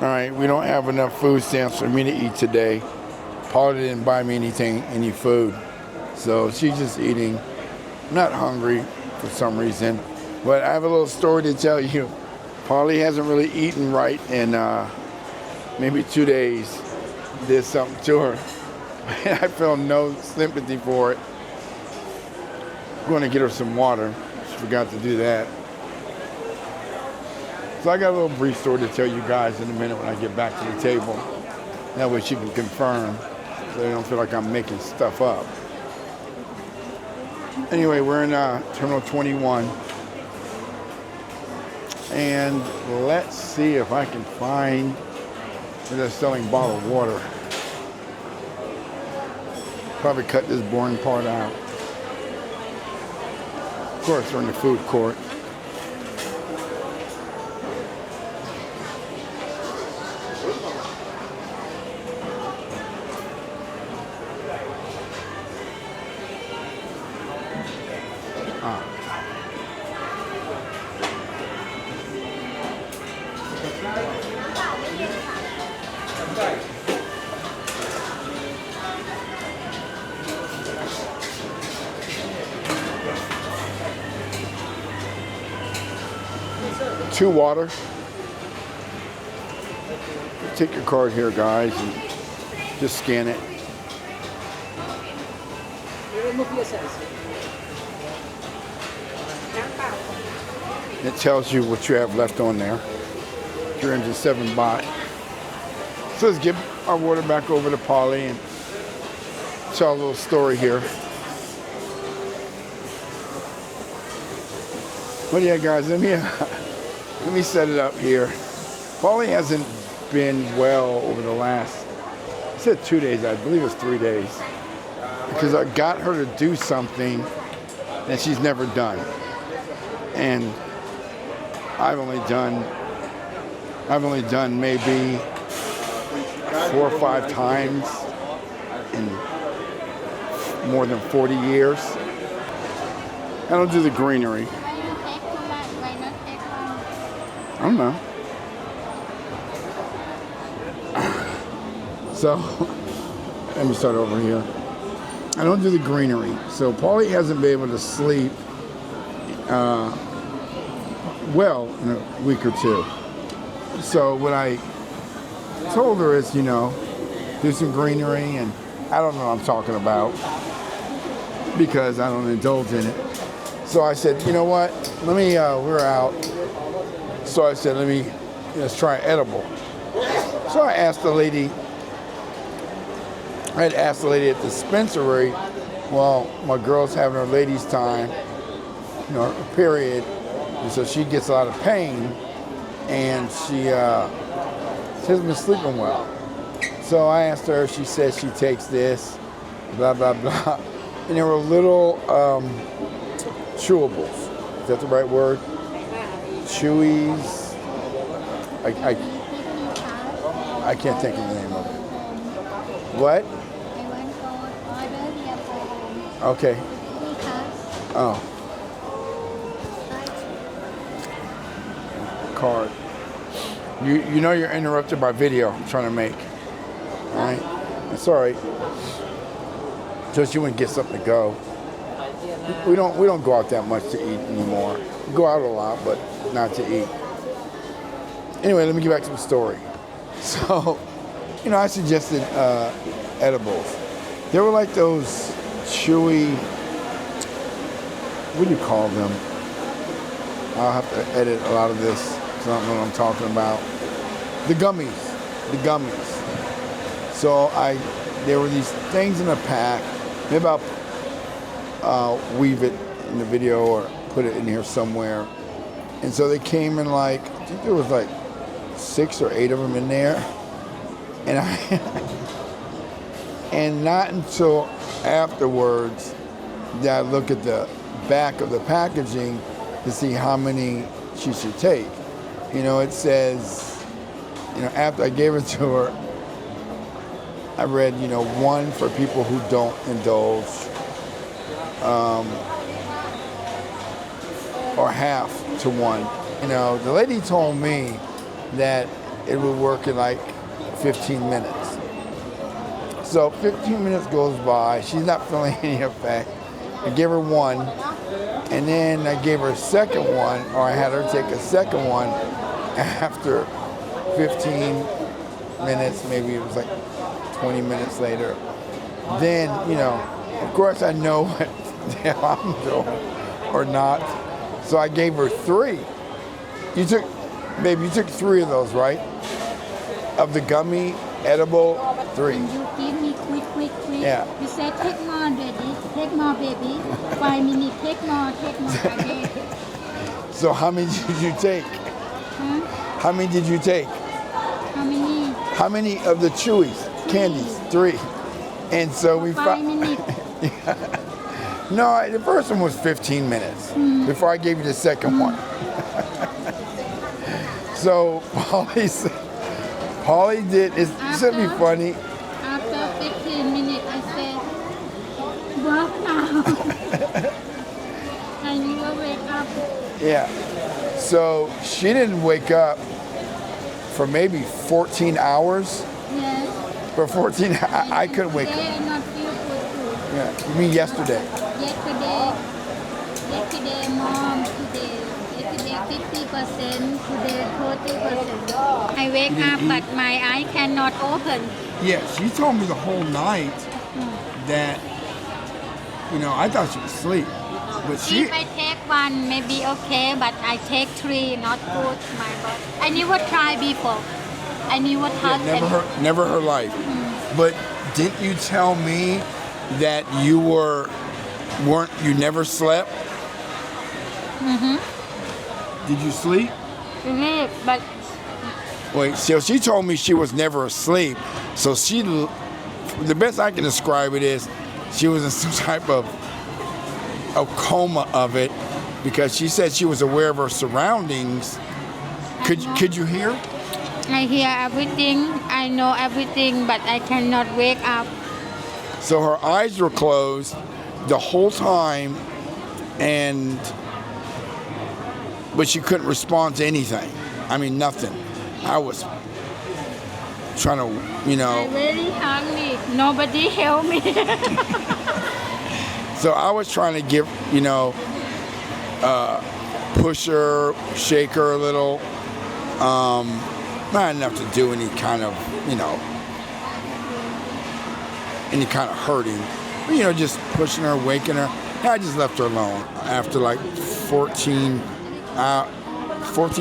All right, we don't have enough food stamps for me to eat today. Paula didn't buy me any food. So she's just eating. I'm not hungry for some reason. But I have a little story to tell you. Polly hasn't really eaten right in maybe 2 days. Did something to her. I feel no sympathy for it. I'm going to get her some water. She forgot to do that. So I got a little brief story to tell you guys in a minute when I get back to the table. That way she can confirm so they don't feel like I'm making stuff up. Anyway, we're in Terminal 21. And let's see if I can find where they're selling bottled water. Probably cut this boring part out. Of course, we're in the food court. Two water. Take your card here, guys, and just scan it. It tells you what you have left on there. 307 baht. So let's give our water back over to Polly and tell a little story here. But yeah, guys, let me set it up here. Polly hasn't been well over the last, I said 2 days, I believe it's 3 days. Because I got her to do something that she's never done. And I've only done maybe 4 or 5 times in more than 40 years. I don't do the greenery. I don't know. So, let me start over here. I don't do the greenery. So, Paulie hasn't been able to sleep well in a week or two. So, what I told her is, do some greenery, and I don't know what I'm talking about because I don't indulge in it. So, I said, you know what? We're out. So I said, let's try an edible. So I asked the lady, at the dispensary, well, my girl's having her ladies' time, her period, and so she gets a lot of pain, and she hasn't been sleeping well. So I asked her, she says she takes this, blah, blah, blah. And there were little chewables. Is that the right word? Chewies. I can't think of the name of it. What? Okay. Oh. Card. You know you're interrupted by video I'm trying to make. All right? It's all right. Just you want to get something to go. We don't go out that much to eat anymore. We go out a lot, but not to eat. Anyway, let me get back to the story. So, I suggested edibles. They were like those chewy, what do you call them? I'll have to edit a lot of this because I don't know what I'm talking about. The gummies. So there were these things in a pack. Maybe I'll weave it in the video or put it in here somewhere. And so they came in I think there was 6 or 8 of them in there. And not until afterwards did I look at the back of the packaging to see how many she should take. It says, after I gave it to her, I read, 1 for people who don't indulge, or half to 1. The lady told me that it would work in like 15 minutes. So 15 minutes goes by. She's not feeling any effect. I gave her one, and then I gave her a second one, or I had her take a second one after 15 minutes, maybe it was like 20 minutes later. Then, of course I know what the hell I'm doing or not. So I gave her 3. You took 3 of those, right? Of the gummy, edible, 3. And you give me quick. Yeah. You said take more, daddy. Take more, baby. 5 minutes. Take more. Again. So how many did you take? Huh? How many did you take? How many? How many of the chewies? 3. Candies? 3. And so we 5 minutes. No, the first one was 15 minutes before I gave you the second one. So Polly did, it's going to be funny. After 15 minutes, I said, work now. And you will wake up. Yeah. So she didn't wake up for maybe 14 hours. Yes. For 14, I couldn't wake Today up. I not feel good too. Yeah. You mean yesterday? Yesterday, mom, today 50%, today 30%. I wake up, but my eye cannot open. Yeah, she told me the whole night that, I thought she was asleep. But If I take one, maybe okay, but I take 3, not good to my body. I never tried before. I never touched it. never her life. But didn't you tell me that you you never slept? Did you sleep? But Wait, so she told me she was never asleep. So the best I can describe it is she was in some type of a coma of it, because she said she was aware of her surroundings. Could you hear? I hear everything, I know everything, but I cannot wake up. So her eyes were closed the whole time, but she couldn't respond to anything. I mean, nothing. I was trying to, I'm really hungry. Nobody help me. So I was trying to give, push her, shake her a little. Not enough to do any kind of, any kind of hurting. But, just pushing her, waking her. And I just left her alone. After like 14,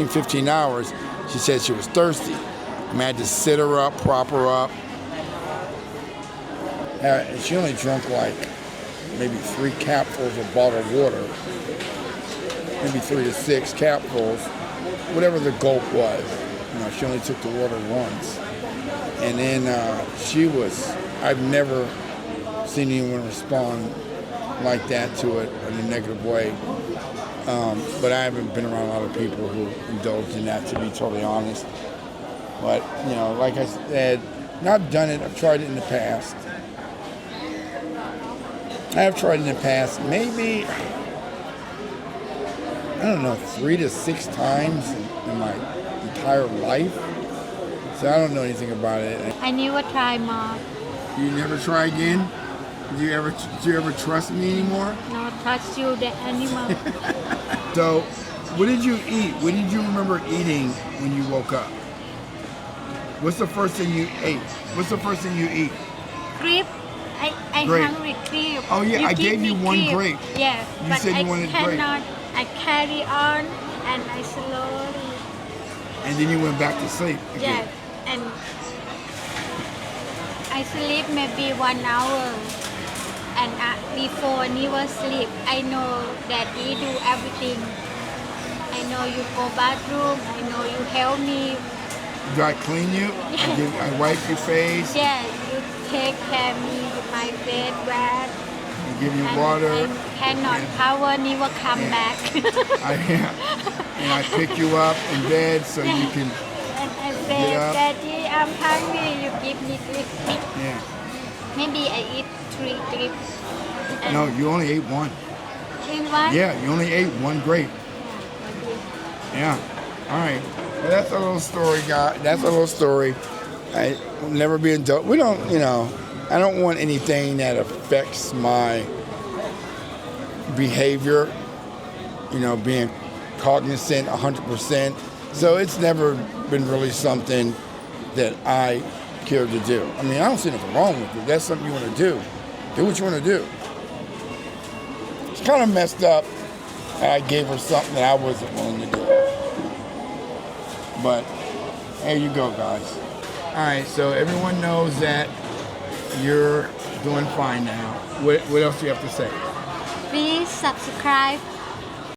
15 hours, she said she was thirsty. I had to sit her up, prop her up. She only drank like maybe 3 capfuls of bottled water. Maybe 3 to 6 capfuls, whatever the gulp was. She only took the water once. And then I've never seen anyone respond like that to it in a negative way. But I haven't been around a lot of people who indulge in that, to be totally honest. But, like I said, I've done it. I've tried it in the past. I have tried in the past, maybe, I don't know, 3 to 6 times in my entire life. So I don't know anything about it. I never try more. You never try again? Do you ever trust me anymore? No, touch you the animal. So, what did you eat? What did you remember eating when you woke up? What's the first thing you ate? What's the first thing you eat? Grape. I Grape. hungry grape. Oh yeah, I gave you one grape. Yeah, You but said you I wanted grape. cannot. I carry on and I slowly. And then you went back to sleep again. Yeah, and I sleep maybe 1 hour. And before never sleep, I know that you do everything. I know you go bathroom. I know you help me. Do I clean you? I wipe your face. Yeah, you take care of me, my bed wet. I give you water. I cannot power never come back. And I pick you up in bed so you can And I say, get up. Daddy, I'm hungry. You give me grip. Yeah. Maybe I eat 3 grapes. No, you only ate one. In one? Yeah, you only ate one grape. Yeah. All right. Well, that's a little story, guy. That's a little story. I will never be indulged. We don't, I don't want anything that affects my behavior, being cognizant 100%. So it's never been really something that I care to do. I mean, I don't see nothing wrong with it. That's something you want to do. Do what you want to do. It's kind of messed up. I gave her something that I wasn't willing to do. But there you go, guys. All right, so everyone knows that you're doing fine now. What else do you have to say? Please subscribe